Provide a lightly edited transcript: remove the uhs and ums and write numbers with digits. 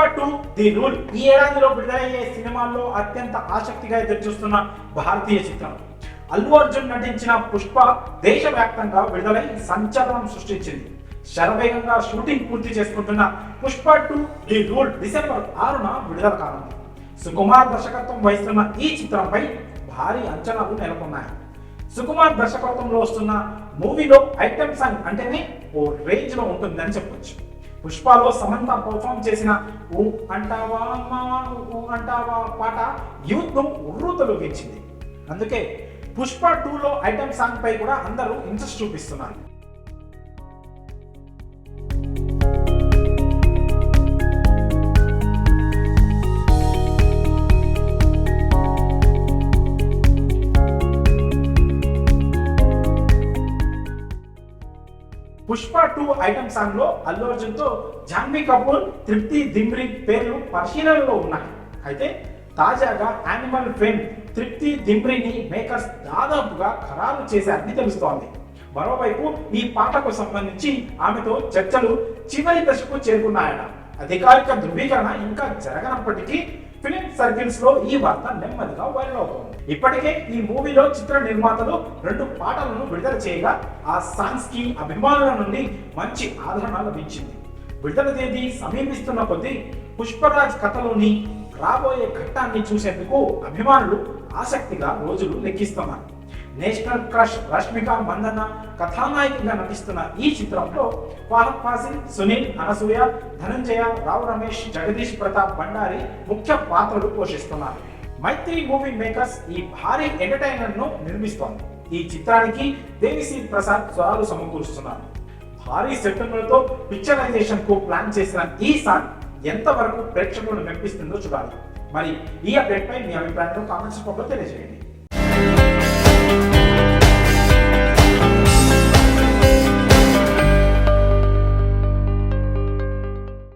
Pushpa 2 the rule ఈ ఏడాదిలో విడుదలయ్యే సినిమాల్లో అత్యంత ఆసక్తిగా ఎదురుచూస్తున్న భారతీయ చిత్రం. అల్లు అర్జున్ నటించిన పుష్ప దేశవ్యాప్తంగా విడుదలై సంచలనం సృష్టించింది. శరవేగంగా షూటింగ్ పూర్తి చేసుకుంటున్న పుష్ప 2 ది రూల్ డిసెంబర్ 6న విడుదల కానుంది. సుకుమార్ దర్శకత్వం వహిస్తున్న ఈ చిత్రంపై భారీ అంచనాలు నెలకొన్నాయి. సుకుమార్ దర్శకత్వంలో వస్తున్న మూవీలో ఐటెం సాంగ్ అంటేనే ఓ రేంజ్ లో ఉంటుందని చెప్పొచ్చు. పుష్పలో సమంత పర్ఫామ్ చేసిన ఊ అంటావా మావా ఊ అంటావా పాట యూత్ ను ఉర్రూతలూగించింది. అందుకే పుష్ప 2లో ఐటెం సాంగ్ పై కూడా అందరూ ఇంట్రెస్ట్ చూపిస్తున్నారు. పుష్ప 2 ఐటెం సాంగ్ లో అల్లు అర్జున్ తో జాన్వీ కపూర్, తృప్తి దిమ్రి పేర్లు పరిశీలనలో ఉన్నాయి. అయితే తాజాగా యానిమల్ ఫేమ్ తృప్తి దిమ్రిని మేకర్స్ దాదాపుగా ఖరారు చేశారని తెలుస్తోంది. మరోవైపు ఈ పాటకు సంబంధించి ఆమెతో చర్చలు చివరి దశకు చేరుకున్నాయట. అధికారిక ధృవీకరణ ఇంకా జరగనప్పటికీ ఫిలిం సర్కిల్స్ లో ఈ వార్త నెమ్మదిగా వైరల్ అవుతోంది. ఇప్పటికే ఈ మూవీలో చిత్ర నిర్మాతలు 2 పాటలను విడుదల చేయగా ఆ సాంగ్స్ కి అభిమానుల నుండి మంచి ఆదరణ లభించింది. విడుదల తేదీ సమీపిస్తున్న కొద్దీ పుష్పరాజ్ కథలోని రాబోయే ఘట్టాన్ని చూసేందుకు అభిమానులు ఆసక్తిగా రోజులు లెక్కిస్తున్నారు. నేషనల్ క్రష్ రష్మిక మందన్న కథానాయికగా నటిస్తున్న ఈ చిత్రంలో ఫహద్ ఫాసిల్, సునీల్, అనసూయ, ధనంజయ, రావు రమేష్, జగదీష్ ప్రతాప్ భండారి ముఖ్య పాత్రలు పోషిస్తున్నారు. మైత్రి మూవీ మేకర్స్ ఈ భారీ ఎంటర్టైనర్ ను నిర్మిస్తోంది. ఈ చిత్రానికి దేవిశ్రీ ప్రసాద్ స్వరాలు సమకూరుస్తున్నారు. భారీ సెట్టింగులతో పిక్చరైజేషన్ కు ప్లాన్ చేసిన ఈ సాంగ్ ఎంతవరకు ప్రేక్షకులను మెప్పిస్తుందో చూడాలి. మరి ఈ అప్డేట్ పై మీ అభిప్రాయాలను కామెంట్స్ రూపంలో తెలియజేయండి.